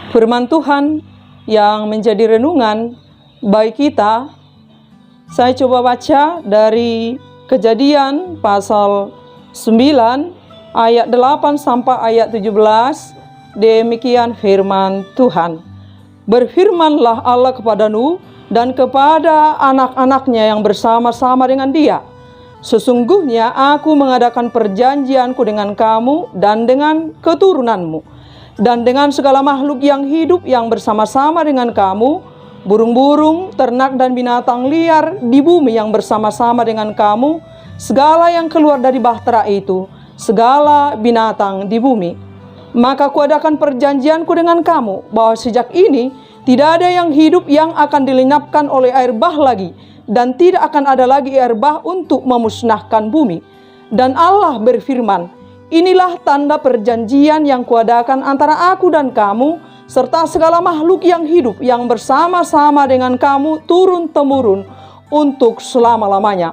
Firman Tuhan yang menjadi renungan bagi kita, saya coba baca dari Kejadian pasal 9 ayat 8 sampai ayat 17. Demikian firman Tuhan. Berfirmanlah Allah kepada Nuh dan kepada anak-anaknya yang bersama-sama dengan dia. Sesungguhnya aku mengadakan perjanjianku dengan kamu dan dengan keturunanmu, dan dengan segala makhluk yang hidup yang bersama-sama dengan kamu, burung-burung, ternak dan binatang liar di bumi yang bersama-sama dengan kamu, segala yang keluar dari bahtera itu, segala binatang di bumi. Maka kuadakan perjanjianku dengan kamu, bahwa sejak ini tidak ada yang hidup yang akan dilenyapkan oleh air bah lagi, dan tidak akan ada lagi air bah untuk memusnahkan bumi. Dan Allah berfirman, inilah tanda perjanjian yang kuadakan antara aku dan kamu, serta segala makhluk yang hidup yang bersama-sama dengan kamu turun-temurun untuk selama-lamanya.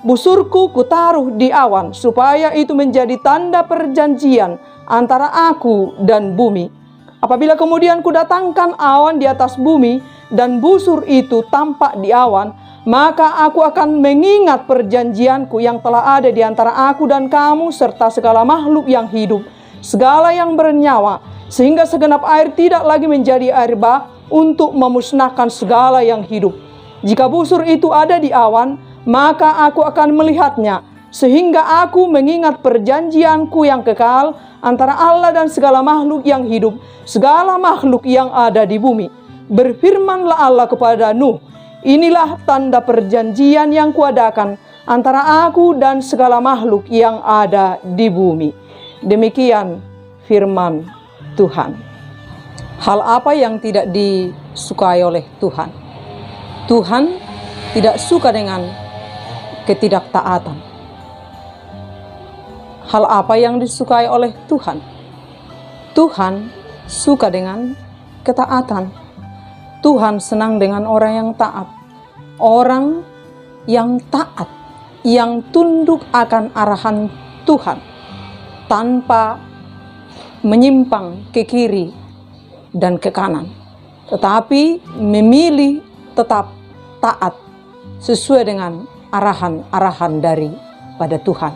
Busurku kutaruh di awan, supaya itu menjadi tanda perjanjian antara aku dan bumi. Apabila kemudian kudatangkan awan di atas bumi, dan busur itu tampak di awan, maka aku akan mengingat perjanjianku yang telah ada di antara aku dan kamu, serta segala makhluk yang hidup, segala yang bernyawa, sehingga segenap air tidak lagi menjadi air bah untuk memusnahkan segala yang hidup. Jika busur itu ada di awan, maka aku akan melihatnya, sehingga aku mengingat perjanjianku yang kekal antara Allah dan segala makhluk yang hidup, segala makhluk yang ada di bumi. Berfirmanlah Allah kepada Nuh, inilah tanda perjanjian yang kuadakan antara aku dan segala makhluk yang ada di bumi. Demikian firman Tuhan. Hal apa yang tidak disukai oleh Tuhan? Tuhan tidak suka dengan ketidaktaatan. Hal apa yang disukai oleh Tuhan? Tuhan suka dengan ketaatan. Tuhan senang dengan orang yang taat. Orang yang taat, yang tunduk akan arahan Tuhan, tanpa menyimpang ke kiri dan ke kanan, tetapi memilih tetap taat sesuai dengan arahan-arahan daripada Tuhan.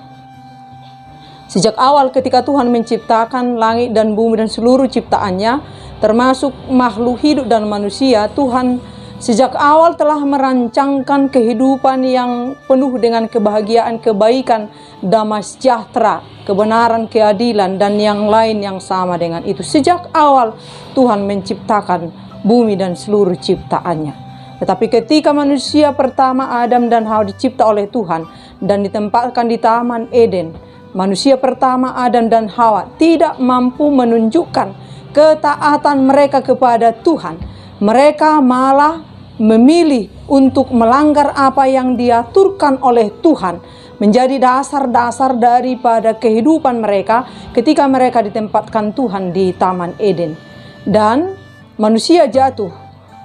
Sejak awal ketika Tuhan menciptakan langit dan bumi dan seluruh ciptaannya, termasuk makhluk hidup dan manusia, Tuhan sejak awal telah merancangkan kehidupan yang penuh dengan kebahagiaan, kebaikan, damai sejahtera, kebenaran, keadilan, dan yang lain yang sama dengan itu. Sejak awal Tuhan menciptakan bumi dan seluruh ciptaannya. Tetapi ketika manusia pertama Adam dan Hawa dicipta oleh Tuhan dan ditempatkan di Taman Eden, manusia pertama Adam dan Hawa tidak mampu menunjukkan ketaatan mereka kepada Tuhan. Mereka malah memilih untuk melanggar apa yang diaturkan oleh Tuhan, menjadi dasar-dasar daripada kehidupan mereka ketika mereka ditempatkan Tuhan di Taman Eden. Dan manusia jatuh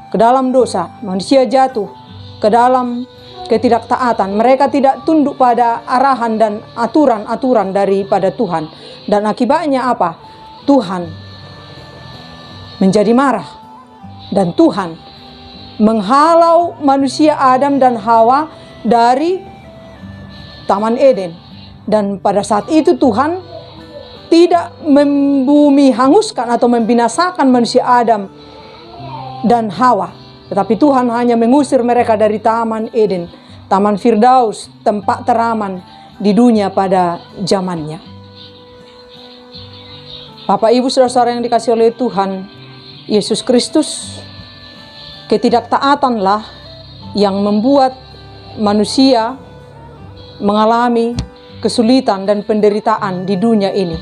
ke dalam dosa, manusia jatuh ke dalam ketidaktaatan. Mereka tidak tunduk pada arahan dan aturan-aturan daripada Tuhan. Dan akibatnya apa? Tuhan menjadi marah, dan Tuhan menghalau manusia Adam dan Hawa dari Taman Eden. Dan pada saat itu Tuhan tidak membumi hanguskan atau membinasakan manusia Adam dan Hawa, tetapi Tuhan hanya mengusir mereka dari Taman Eden, Taman Firdaus, tempat teraman di dunia pada zamannya. Bapak Ibu saudara-saudara yang dikasihi oleh Tuhan Yesus Kristus, ketidaktaatanlah yang membuat manusia mengalami kesulitan dan penderitaan di dunia ini.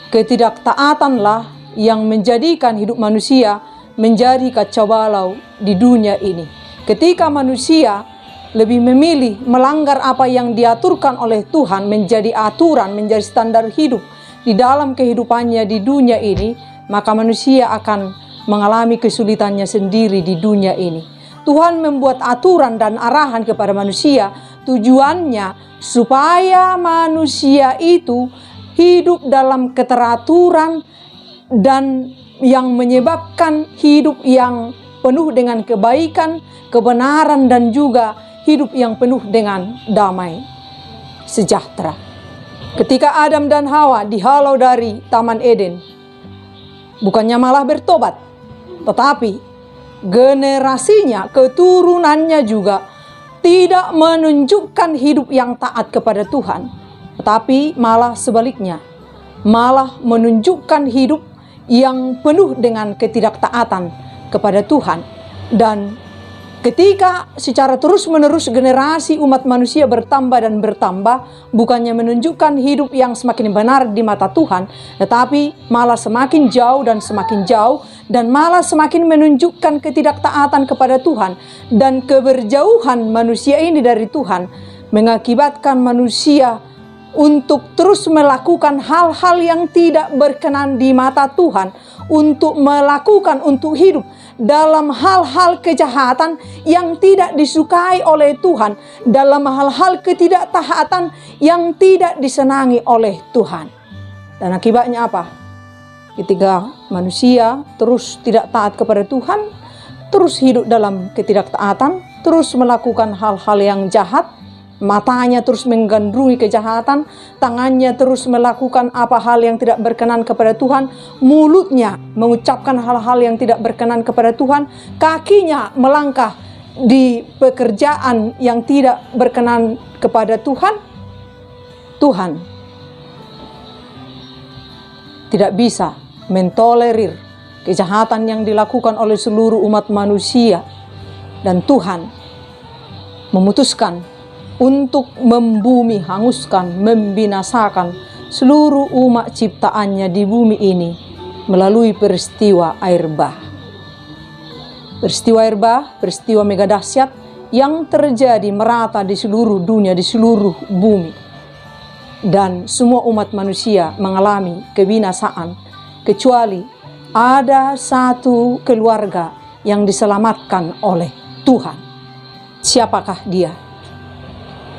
Ketidaktaatanlah yang menjadikan hidup manusia menjadi kacau balau di dunia ini. Ketika manusia lebih memilih melanggar apa yang diaturkan oleh Tuhan menjadi aturan, menjadi standar hidup di dalam kehidupannya di dunia ini, maka manusia akan mengalami kesulitannya sendiri di dunia ini. Tuhan membuat aturan dan arahan kepada manusia, tujuannya supaya manusia itu hidup dalam keteraturan dan yang menyebabkan hidup yang penuh dengan kebaikan, kebenaran, dan juga hidup yang penuh dengan damai sejahtera. Ketika Adam dan Hawa dihalau dari Taman Eden, bukannya malah bertobat, tetapi generasinya, keturunannya juga tidak menunjukkan hidup yang taat kepada Tuhan, tetapi malah sebaliknya, malah menunjukkan hidup yang penuh dengan ketidaktaatan kepada Tuhan. Dan ketika secara terus-menerus generasi umat manusia bertambah dan bertambah, bukannya menunjukkan hidup yang semakin benar di mata Tuhan, tetapi malah semakin jauh dan semakin jauh, dan malah semakin menunjukkan ketidaktaatan kepada Tuhan. Dan keberjauhan manusia ini dari Tuhan mengakibatkan manusia untuk terus melakukan hal-hal yang tidak berkenan di mata Tuhan, untuk hidup dalam hal-hal kejahatan yang tidak disukai oleh Tuhan, dalam hal-hal ketidaktaatan yang tidak disenangi oleh Tuhan. Dan akibatnya apa? Ketika manusia terus tidak taat kepada Tuhan, terus hidup dalam ketidaktaatan, terus melakukan hal-hal yang jahat, matanya terus menggandrungi kejahatan, tangannya terus melakukan apa hal yang tidak berkenan kepada Tuhan, mulutnya mengucapkan hal-hal yang tidak berkenan kepada Tuhan, kakinya melangkah di pekerjaan yang tidak berkenan kepada Tuhan, Tuhan tidak bisa mentolerir kejahatan yang dilakukan oleh seluruh umat manusia, dan Tuhan memutuskan untuk membumi hanguskan, membinasakan seluruh umat ciptaannya di bumi ini melalui peristiwa air bah. Peristiwa air bah, peristiwa mega dahsyat yang terjadi merata di seluruh dunia, di seluruh bumi. Dan semua umat manusia mengalami kebinasaan, kecuali ada satu keluarga yang diselamatkan oleh Tuhan. Siapakah dia?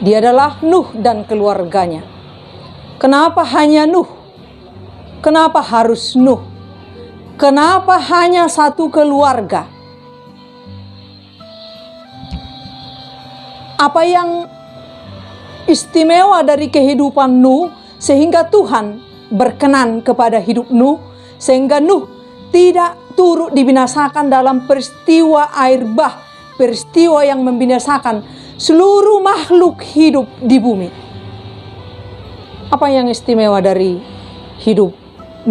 Dia adalah Nuh dan keluarganya. Kenapa hanya Nuh? Kenapa harus Nuh? Kenapa hanya satu keluarga? Apa yang istimewa dari kehidupan Nuh sehingga Tuhan berkenan kepada hidup Nuh, sehingga Nuh tidak turut dibinasakan dalam peristiwa air bah, peristiwa yang membinasakan seluruh makhluk hidup di bumi? Apa yang istimewa dari hidup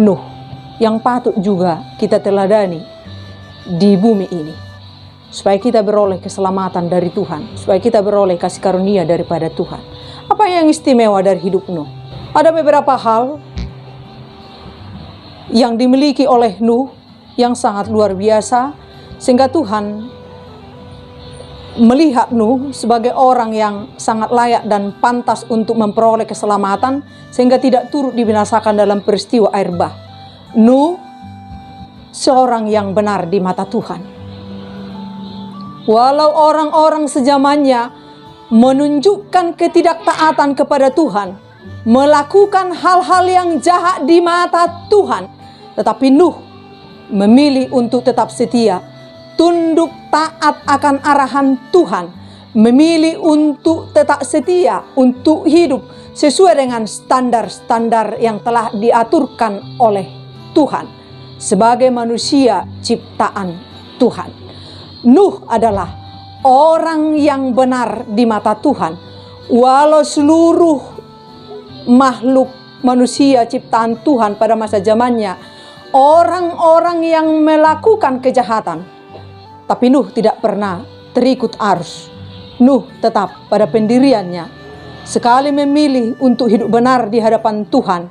Nuh yang patut juga kita teladani di bumi ini, supaya kita beroleh keselamatan dari Tuhan, supaya kita beroleh kasih karunia daripada Tuhan? Apa yang istimewa dari hidup Nuh? Ada beberapa hal yang dimiliki oleh Nuh yang sangat luar biasa, sehingga Tuhan melihat Nuh sebagai orang yang sangat layak dan pantas untuk memperoleh keselamatan, sehingga tidak turut dibinasakan dalam peristiwa air bah. Nuh seorang yang benar di mata Tuhan. Walau orang-orang sezamannya menunjukkan ketidaktaatan kepada Tuhan, melakukan hal-hal yang jahat di mata Tuhan, tetapi Nuh memilih untuk tetap setia, tunduk taat akan arahan Tuhan, memilih untuk tetap setia, untuk hidup sesuai dengan standar-standar yang telah diaturkan oleh Tuhan sebagai manusia ciptaan Tuhan. Nuh adalah orang yang benar di mata Tuhan, walau seluruh makhluk manusia ciptaan Tuhan pada masa zamannya orang-orang yang melakukan kejahatan. Tapi Nuh tidak pernah terikut arus. Nuh tetap pada pendiriannya. Sekali memilih untuk hidup benar di hadapan Tuhan,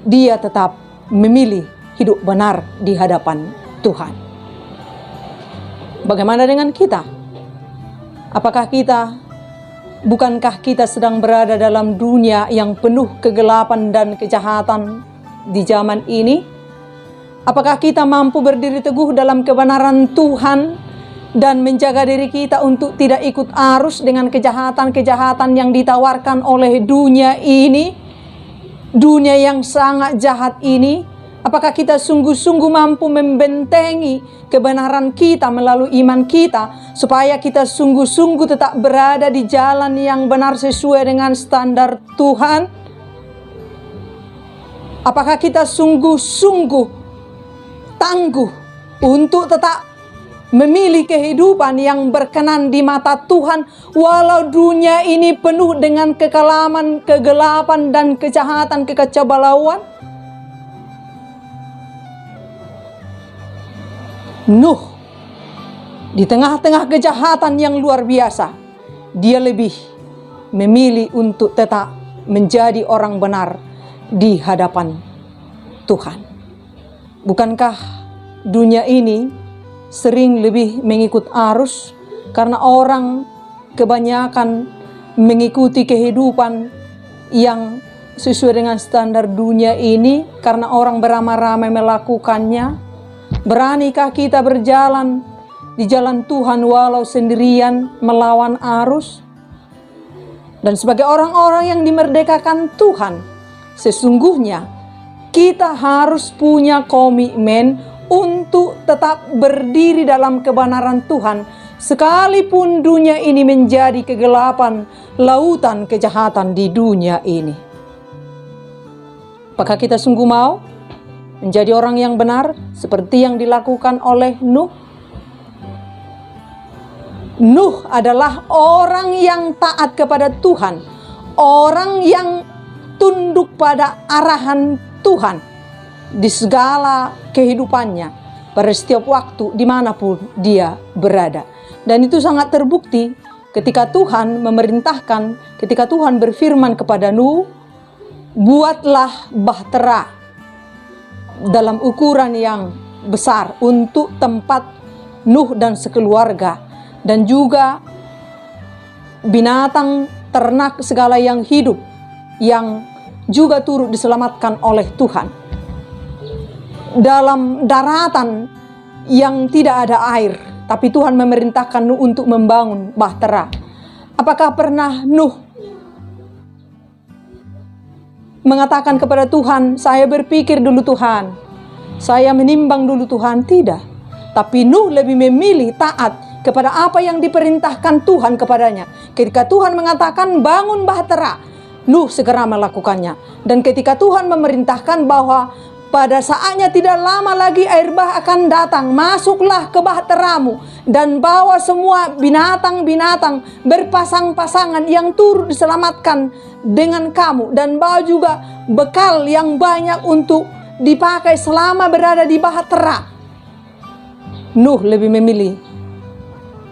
dia tetap memilih hidup benar di hadapan Tuhan. Bagaimana dengan kita? Bukankah kita sedang berada dalam dunia yang penuh kegelapan dan kejahatan di zaman ini? Apakah kita mampu berdiri teguh dalam kebenaran Tuhan dan menjaga diri kita untuk tidak ikut arus dengan kejahatan-kejahatan yang ditawarkan oleh dunia ini, dunia yang sangat jahat ini, Apakah kita sungguh-sungguh mampu membentengi kebenaran kita melalui iman kita, supaya kita sungguh-sungguh tetap berada di jalan yang benar sesuai dengan standar Tuhan? Apakah kita sungguh-sungguh tangguh untuk tetap memilih kehidupan yang berkenan di mata Tuhan, walau dunia ini penuh dengan kekelaman, kegelapan, dan kejahatan, kekacaubalauan? Nuh, di tengah-tengah kejahatan yang luar biasa, dia lebih memilih untuk tetap menjadi orang benar di hadapan Tuhan. Bukankah dunia ini sering lebih mengikut arus, karena orang kebanyakan mengikuti kehidupan yang sesuai dengan standar dunia ini, karena orang beramai-ramai melakukannya? Beranikah kita berjalan di jalan Tuhan walau sendirian melawan arus? Dan sebagai orang-orang yang dimerdekakan Tuhan, sesungguhnya kita harus punya komitmen untuk tetap berdiri dalam kebenaran Tuhan, sekalipun dunia ini menjadi kegelapan, lautan kejahatan di dunia ini. Apakah kita sungguh mau menjadi orang yang benar seperti yang dilakukan oleh Nuh? Nuh adalah orang yang taat kepada Tuhan, orang yang tunduk pada arahan Tuhan di segala kehidupannya, pada setiap waktu dimanapun dia berada. Dan itu sangat terbukti ketika Tuhan memerintahkan, ketika Tuhan berfirman kepada Nuh, buatlah bahtera dalam ukuran yang besar untuk tempat Nuh dan sekeluarga, dan juga binatang, ternak, segala yang hidup yang juga turut diselamatkan oleh Tuhan. Dalam daratan yang tidak ada air, tapi Tuhan memerintahkan Nuh untuk membangun bahtera. Apakah pernah Nuh mengatakan kepada Tuhan, saya berpikir dulu Tuhan, saya menimbang dulu Tuhan? Tidak. Tapi Nuh lebih memilih taat kepada apa yang diperintahkan Tuhan kepadanya. Ketika Tuhan mengatakan bangun bahtera, Nuh segera melakukannya. Dan ketika Tuhan memerintahkan bahwa pada saatnya tidak lama lagi air bah akan datang, masuklah ke bahteramu dan bawa semua binatang-binatang berpasang-pasangan yang turut diselamatkan dengan kamu, dan bawa juga bekal yang banyak untuk dipakai selama berada di bahtera. Nuh lebih memilih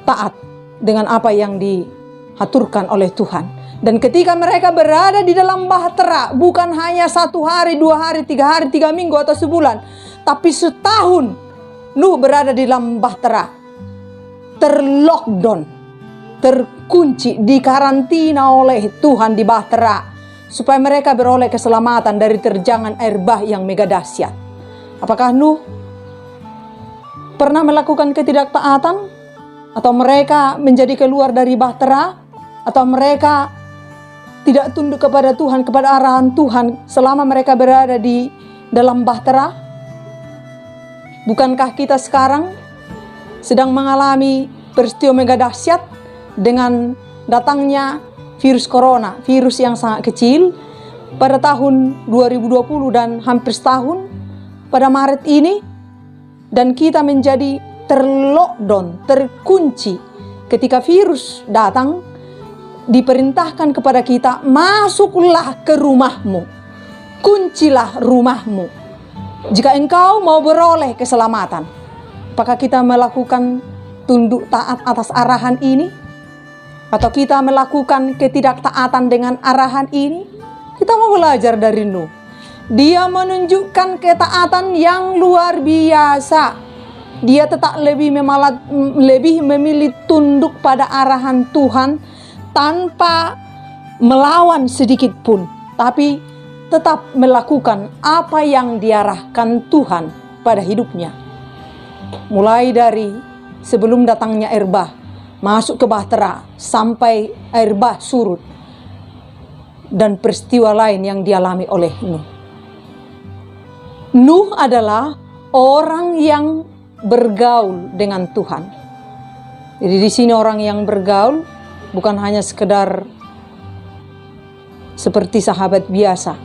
taat dengan apa yang diaturkan oleh Tuhan. Dan ketika mereka berada di dalam bahtera, bukan hanya 1 hari, 2 hari, 3 hari, 3 minggu atau sebulan, tapi setahun Nuh berada di dalam bahtera, terlockdown, terkunci, dikarantina oleh Tuhan di bahtera, supaya mereka beroleh keselamatan dari terjangan air bah yang mega dahsyat. Apakah Nuh pernah melakukan ketidaktaatan? Atau mereka menjadi keluar dari bahtera? Atau mereka tidak tunduk kepada Tuhan, kepada arahan Tuhan selama mereka berada di dalam bahtera? Bukankah kita sekarang sedang mengalami peristiwa mega dahsyat dengan datangnya virus corona, virus yang sangat kecil pada tahun 2020 dan hampir setahun pada Maret ini, dan kita menjadi terlockdown, terkunci ketika virus datang. Diperintahkan kepada kita, masuklah ke rumahmu, kuncilah rumahmu, jika engkau mau beroleh keselamatan. Apakah kita melakukan tunduk taat atas arahan ini? Atau kita melakukan ketidaktaatan dengan arahan ini? Kita mau belajar dari Nuh. Dia menunjukkan ketaatan yang luar biasa. Dia tetap lebih memilih tunduk pada arahan Tuhan, tanpa melawan sedikit pun, tapi tetap melakukan apa yang diarahkan Tuhan pada hidupnya. Mulai dari sebelum datangnya air bah, masuk ke bahtera, sampai air bah surut, dan peristiwa lain yang dialami oleh Nuh. Nuh adalah orang yang bergaul dengan Tuhan. Jadi di sini orang yang bergaul bukan hanya sekedar seperti sahabat biasa,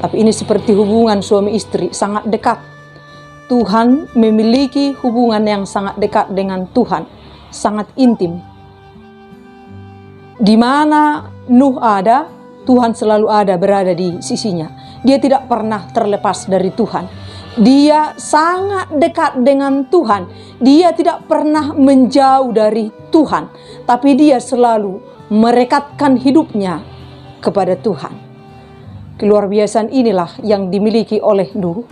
tapi ini seperti hubungan suami istri, sangat dekat. Tuhan memiliki hubungan yang sangat dekat dengan Tuhan, sangat intim. Di mana Nuh ada, Tuhan selalu ada, berada di sisinya. Dia tidak pernah terlepas dari Tuhan. Dia sangat dekat dengan Tuhan. Dia tidak pernah menjauh dari Tuhan, tapi dia selalu merekatkan hidupnya kepada Tuhan. Keluar biasaan inilah yang dimiliki oleh Nuh,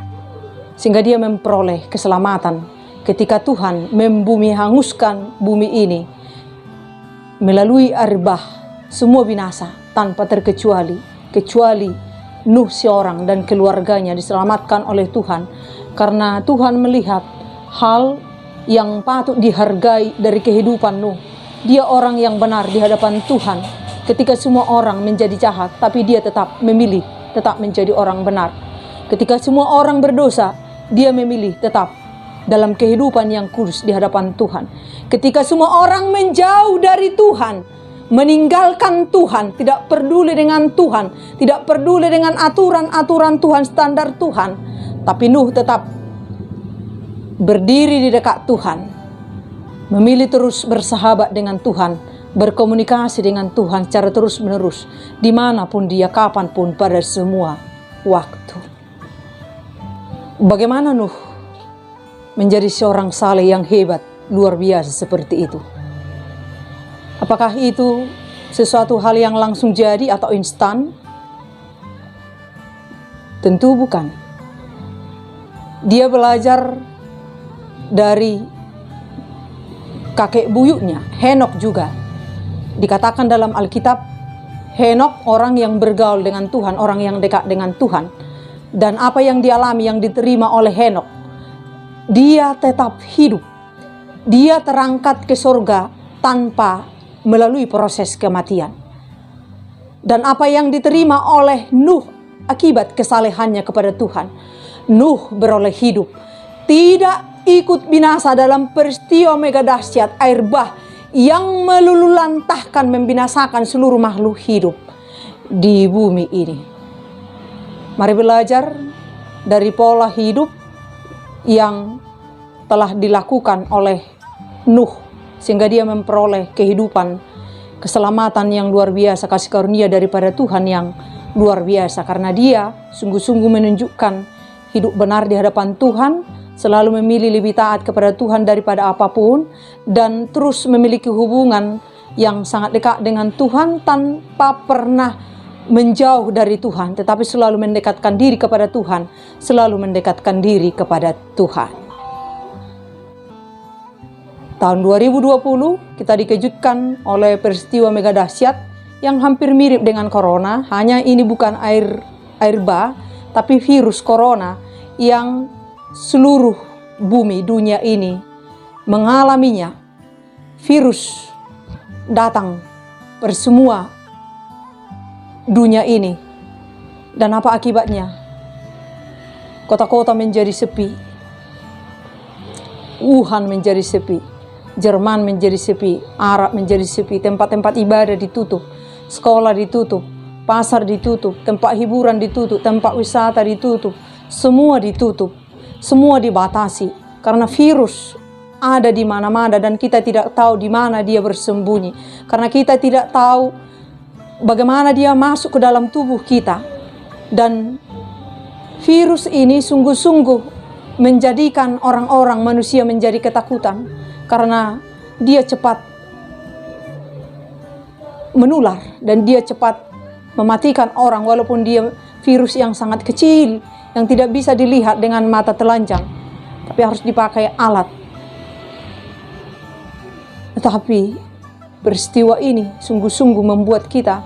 sehingga dia memperoleh keselamatan ketika Tuhan membumi hanguskan bumi ini melalui air bah. Semua binasa tanpa terkecuali, kecuali Nuh seorang dan keluarganya diselamatkan oleh Tuhan, karena Tuhan melihat hal yang patut dihargai dari kehidupan Nuh. Dia orang yang benar di hadapan Tuhan. Ketika semua orang menjadi jahat, tapi dia tetap memilih tetap menjadi orang benar. Ketika semua orang berdosa, dia memilih tetap dalam kehidupan yang kudus di hadapan Tuhan. Ketika semua orang menjauh dari Tuhan, meninggalkan Tuhan, tidak peduli dengan Tuhan, tidak peduli dengan aturan-aturan Tuhan, standar Tuhan, tapi Nuh tetap berdiri di dekat Tuhan, memilih terus bersahabat dengan Tuhan, berkomunikasi dengan Tuhan secara terus-menerus, dimanapun dia, kapanpun, pada semua waktu. Bagaimana Nuh menjadi seorang saleh yang hebat, luar biasa seperti itu? Apakah itu sesuatu hal yang langsung jadi atau instan? Tentu bukan. Dia belajar dari kakek buyutnya, Henokh juga. Dikatakan dalam Alkitab, Henokh orang yang bergaul dengan Tuhan, orang yang dekat dengan Tuhan. Dan apa yang dialami, yang diterima oleh Henokh, dia tetap hidup. Dia terangkat ke surga tanpa melalui proses kematian. Dan apa yang diterima oleh Nuh akibat kesalehannya kepada Tuhan, Nuh beroleh hidup, tidak ikut binasa dalam peristiwa mega dahsyat air bah yang melululantahkan, membinasakan seluruh makhluk hidup di bumi ini. Mari belajar dari pola hidup yang telah dilakukan oleh Nuh, sehingga dia memperoleh kehidupan, keselamatan yang luar biasa, kasih karunia daripada Tuhan yang luar biasa. Karena dia sungguh-sungguh menunjukkan hidup benar di hadapan Tuhan, selalu memilih lebih taat kepada Tuhan daripada apapun, dan terus memiliki hubungan yang sangat dekat dengan Tuhan tanpa pernah menjauh dari Tuhan, tetapi selalu mendekatkan diri kepada Tuhan, selalu mendekatkan diri kepada Tuhan. Tahun 2020 kita dikejutkan oleh peristiwa mega dahsyat yang hampir mirip dengan corona, hanya ini bukan air bah, tapi virus corona yang seluruh bumi dunia ini mengalaminya. Virus datang bersemua dunia ini, dan apa akibatnya? Kota-kota menjadi sepi, Wuhan menjadi sepi, Jerman menjadi sepi, Arab menjadi sepi, tempat-tempat ibadah ditutup, sekolah ditutup, pasar ditutup, tempat hiburan ditutup, tempat wisata ditutup, semua ditutup, semua dibatasi karena virus ada di mana-mana dan kita tidak tahu di mana dia bersembunyi, karena kita tidak tahu bagaimana dia masuk ke dalam tubuh kita. Dan virus ini sungguh-sungguh menjadikan orang-orang, manusia menjadi ketakutan, karena dia cepat menular dan dia cepat mematikan orang, walaupun dia virus yang sangat kecil yang tidak bisa dilihat dengan mata telanjang, tapi harus dipakai alat. Tetapi peristiwa ini sungguh-sungguh membuat kita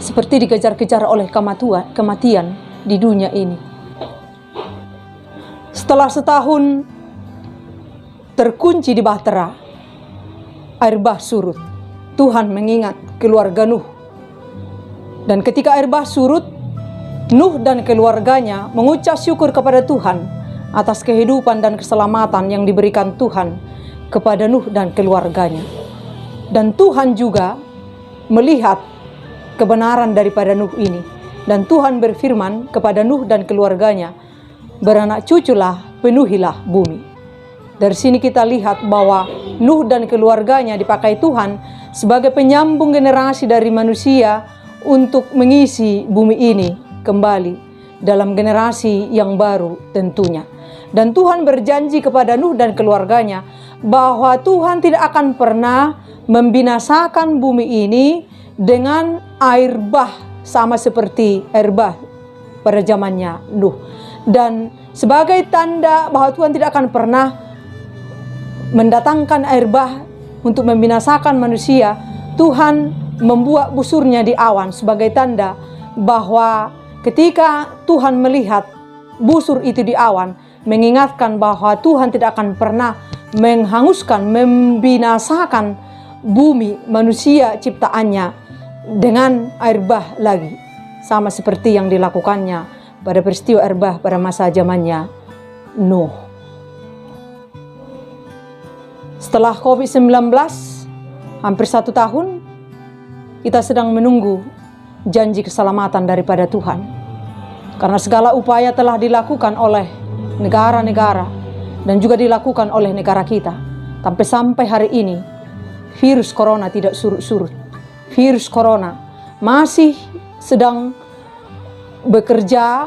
seperti dikejar-kejar oleh kematian di dunia ini. Setelah setahun terkunci di bahtera, air bah surut. Tuhan mengingat keluarga Nuh. Dan ketika air bah surut, Nuh dan keluarganya mengucap syukur kepada Tuhan atas kehidupan dan keselamatan yang diberikan Tuhan kepada Nuh dan keluarganya. Dan Tuhan juga melihat kebenaran daripada Nuh ini. Dan Tuhan berfirman kepada Nuh dan keluarganya, beranak cuculah, penuhilah bumi. Dari sini kita lihat bahwa Nuh dan keluarganya dipakai Tuhan sebagai penyambung generasi dari manusia untuk mengisi bumi ini kembali dalam generasi yang baru tentunya. Dan Tuhan berjanji kepada Nuh dan keluarganya bahwa Tuhan tidak akan pernah membinasakan bumi ini dengan air bah sama seperti air bah pada zamannya Nuh. Dan sebagai tanda bahwa Tuhan tidak akan pernah mendatangkan air bah untuk membinasakan manusia, Tuhan membuat busurnya di awan sebagai tanda bahwa ketika Tuhan melihat busur itu di awan, mengingatkan bahwa Tuhan tidak akan pernah menghanguskan, membinasakan bumi manusia ciptaannya dengan air bah lagi, sama seperti yang dilakukannya pada peristiwa air bah pada masa zamannya Nuh. Setelah COVID-19 hampir 1 tahun, kita sedang menunggu janji keselamatan daripada Tuhan, karena segala upaya telah dilakukan oleh negara-negara dan juga dilakukan oleh negara kita. Tapi sampai hari ini virus corona tidak surut-surut. Virus corona masih sedang bekerja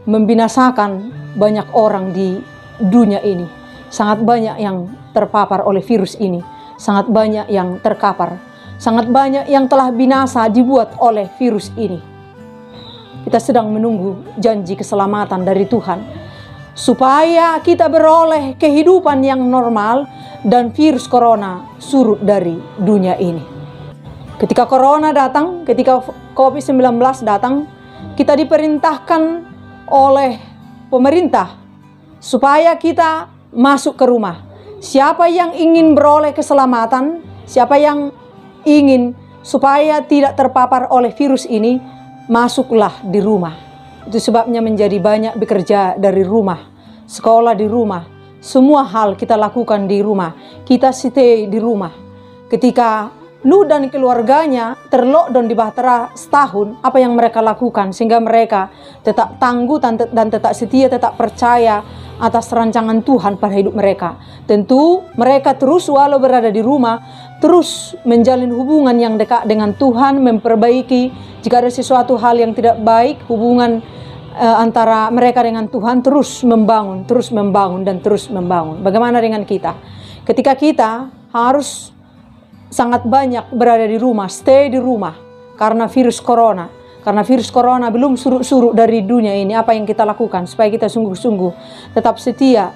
membinasakan banyak orang di dunia ini. Sangat banyak yang terpapar oleh virus ini. Sangat banyak yang terkapar. Sangat banyak yang telah binasa dibuat oleh virus ini. Kita sedang menunggu janji keselamatan dari Tuhan, supaya kita beroleh kehidupan yang normal dan virus corona surut dari dunia ini. Ketika corona datang, ketika COVID-19 datang, kita diperintahkan oleh pemerintah supaya kita masuk ke rumah. Siapa yang ingin beroleh keselamatan, siapa yang ingin supaya tidak terpapar oleh virus ini, masuklah di rumah. Itu sebabnya menjadi banyak bekerja dari rumah, sekolah di rumah, semua hal kita lakukan di rumah, kita stay di rumah. Ketika Nuh dan keluarganya terlockdown di Bahtera setahun, apa yang mereka lakukan sehingga mereka tetap tangguh dan tetap setia, tetap percaya atas rancangan Tuhan pada hidup mereka. Tentu mereka terus walau berada di rumah, terus menjalin hubungan yang dekat dengan Tuhan, memperbaiki jika ada sesuatu hal yang tidak baik, hubungan antara mereka dengan Tuhan terus membangun, dan terus membangun. Bagaimana dengan kita? Ketika kita harus sangat banyak berada di rumah, stay di rumah karena virus corona. Karena virus corona belum surut-surut dari dunia ini, apa yang kita lakukan supaya kita sungguh-sungguh tetap setia,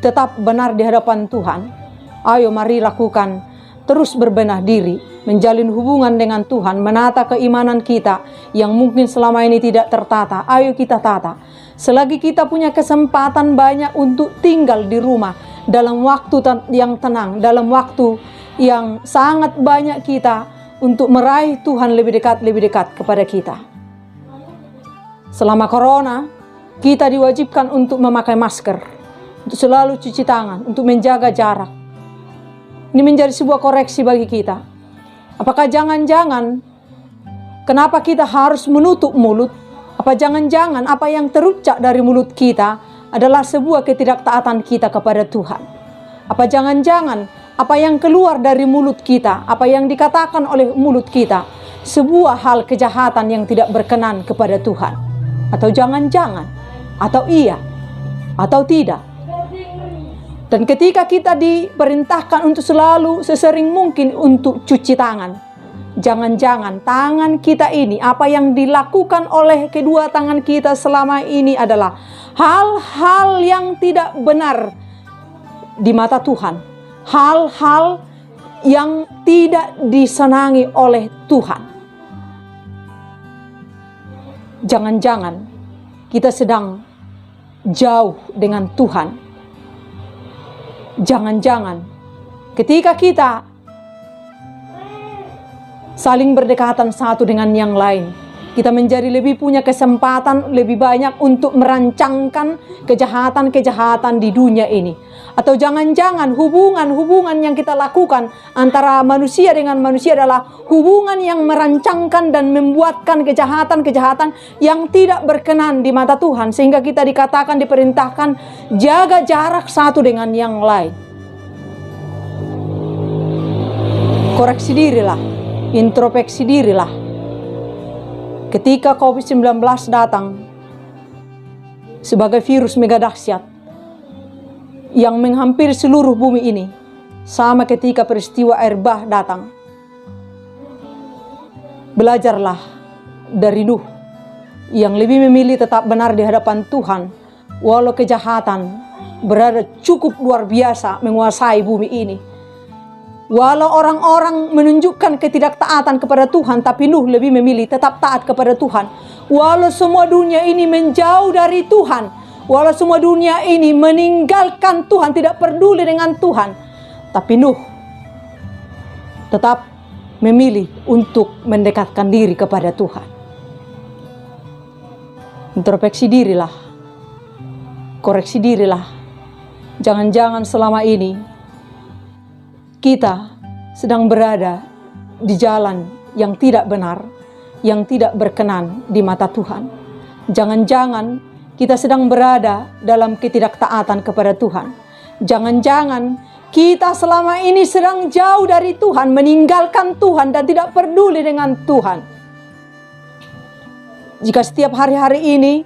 tetap benar di hadapan Tuhan? Ayo mari lakukan, terus berbenah diri, menjalin hubungan dengan Tuhan, menata keimanan kita yang mungkin selama ini tidak tertata. Ayo kita tata. Selagi kita punya kesempatan banyak untuk tinggal di rumah dalam waktu yang tenang, dalam waktu yang sangat banyak kita untuk meraih Tuhan lebih dekat kepada kita. Selama corona, kita diwajibkan untuk memakai masker, untuk selalu cuci tangan, untuk menjaga jarak. Ini menjadi sebuah koreksi bagi kita. Apakah jangan-jangan kenapa kita harus menutup mulut? Apa jangan-jangan apa yang terucap dari mulut kita adalah sebuah ketidaktaatan kita kepada Tuhan? Apa jangan-jangan apa yang keluar dari mulut kita, apa yang dikatakan oleh mulut kita, sebuah hal kejahatan yang tidak berkenan kepada Tuhan? Atau jangan-jangan, atau iya, atau tidak? Dan ketika kita diperintahkan untuk selalu sesering mungkin untuk cuci tangan, jangan-jangan tangan kita ini, apa yang dilakukan oleh kedua tangan kita selama ini adalah hal-hal yang tidak benar di mata Tuhan. Hal-hal yang tidak disenangi oleh Tuhan. Jangan-jangan kita sedang jauh dengan Tuhan. Jangan-jangan ketika kita saling berdekatan satu dengan yang lain, Kita menjadi lebih punya kesempatan lebih banyak untuk merancangkan kejahatan-kejahatan di dunia ini. Atau jangan-jangan hubungan-hubungan yang kita lakukan antara manusia dengan manusia adalah hubungan yang merancangkan dan membuatkan kejahatan-kejahatan yang tidak berkenan di mata Tuhan. Sehingga kita dikatakan, diperintahkan, jaga jarak satu dengan yang lain. Koreksi dirilah, introspeksi dirilah. Ketika COVID-19 datang sebagai virus mega dahsyat yang menghampiri seluruh bumi ini, sama ketika peristiwa air bah datang, belajarlah dari Nuh yang lebih memilih tetap benar di hadapan Tuhan, walau kejahatan berada cukup luar biasa menguasai bumi ini. Walau orang-orang menunjukkan ketidaktaatan kepada Tuhan, tapi Nuh lebih memilih tetap taat kepada Tuhan. Walau semua dunia ini menjauh dari Tuhan, walau semua dunia ini meninggalkan Tuhan, tidak peduli dengan Tuhan, tapi Nuh tetap memilih untuk mendekatkan diri kepada Tuhan. Introspeksi dirilah, koreksi dirilah. Jangan-jangan selama ini kita sedang berada di jalan yang tidak benar, yang tidak berkenan di mata Tuhan. Jangan-jangan kita sedang berada dalam ketidaktaatan kepada Tuhan. Jangan-jangan kita selama ini sedang jauh dari Tuhan, meninggalkan Tuhan dan tidak peduli dengan Tuhan. Jika setiap hari-hari ini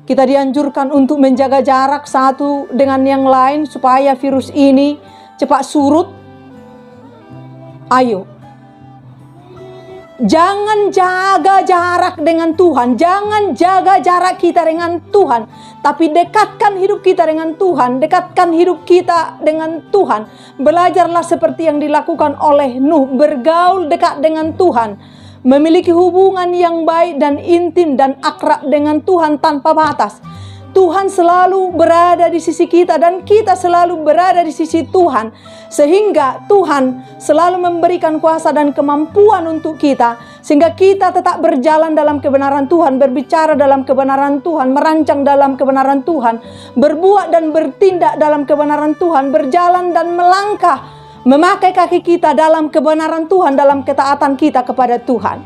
kita dianjurkan untuk menjaga jarak satu dengan yang lain supaya virus ini cepat surut, ayo, jangan jaga jarak dengan Tuhan, jangan jaga jarak kita dengan Tuhan, tapi dekatkan hidup kita dengan Tuhan, dekatkan hidup kita dengan Tuhan. Belajarlah seperti yang dilakukan oleh Nuh, bergaul dekat dengan Tuhan, memiliki hubungan yang baik dan intim dan akrab dengan Tuhan tanpa batas. Tuhan selalu berada di sisi kita dan kita selalu berada di sisi Tuhan. Sehingga Tuhan selalu memberikan kuasa dan kemampuan untuk kita. Sehingga kita tetap berjalan dalam kebenaran Tuhan, berbicara dalam kebenaran Tuhan, merancang dalam kebenaran Tuhan, berbuat dan bertindak dalam kebenaran Tuhan, berjalan dan melangkah, memakai kaki kita dalam kebenaran Tuhan, dalam ketaatan kita kepada Tuhan.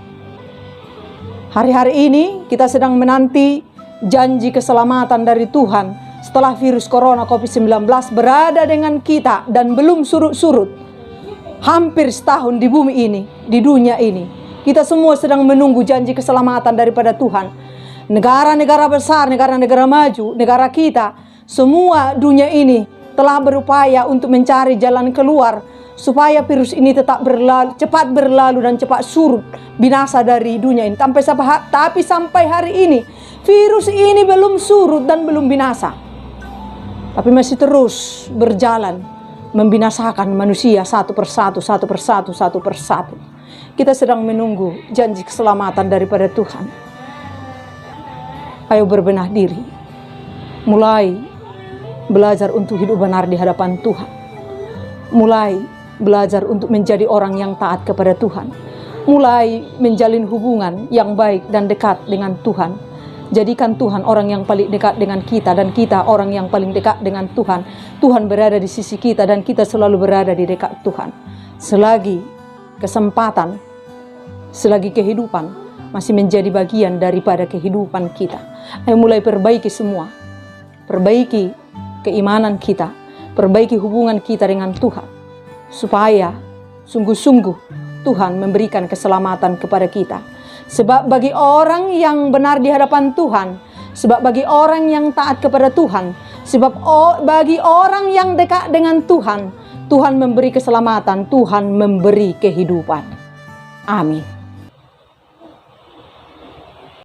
Hari-hari ini kita sedang menanti janji keselamatan dari Tuhan setelah virus corona COVID-19 berada dengan kita dan belum surut-surut. Hampir setahun di bumi ini, di dunia ini, kita semua sedang menunggu janji keselamatan daripada Tuhan. Negara-negara besar, negara-negara maju, negara kita, semua dunia ini telah berupaya untuk mencari jalan keluar supaya virus ini tetap cepat berlalu dan cepat surut, binasa dari dunia ini. Tapi sampai hari ini virus ini belum surut dan belum binasa, tapi masih terus berjalan membinasakan manusia satu persatu, satu persatu, satu persatu. Kita sedang menunggu janji keselamatan daripada Tuhan. Ayo berbenah diri, mulai belajar untuk hidup benar di hadapan Tuhan, mulai belajar untuk menjadi orang yang taat kepada Tuhan, mulai menjalin hubungan yang baik dan dekat dengan Tuhan. Jadikan Tuhan orang yang paling dekat dengan kita dan kita orang yang paling dekat dengan Tuhan. Tuhan berada di sisi kita dan kita selalu berada di dekat Tuhan. Selagi kesempatan, selagi kehidupan masih menjadi bagian daripada kehidupan kita, ayo mulai perbaiki semua. Perbaiki keimanan kita, perbaiki hubungan kita dengan Tuhan, supaya sungguh-sungguh Tuhan memberikan keselamatan kepada kita. Sebab bagi orang yang benar di hadapan Tuhan, sebab bagi orang yang taat kepada Tuhan, sebab bagi orang yang dekat dengan Tuhan, Tuhan memberi keselamatan, Tuhan memberi kehidupan. Amin.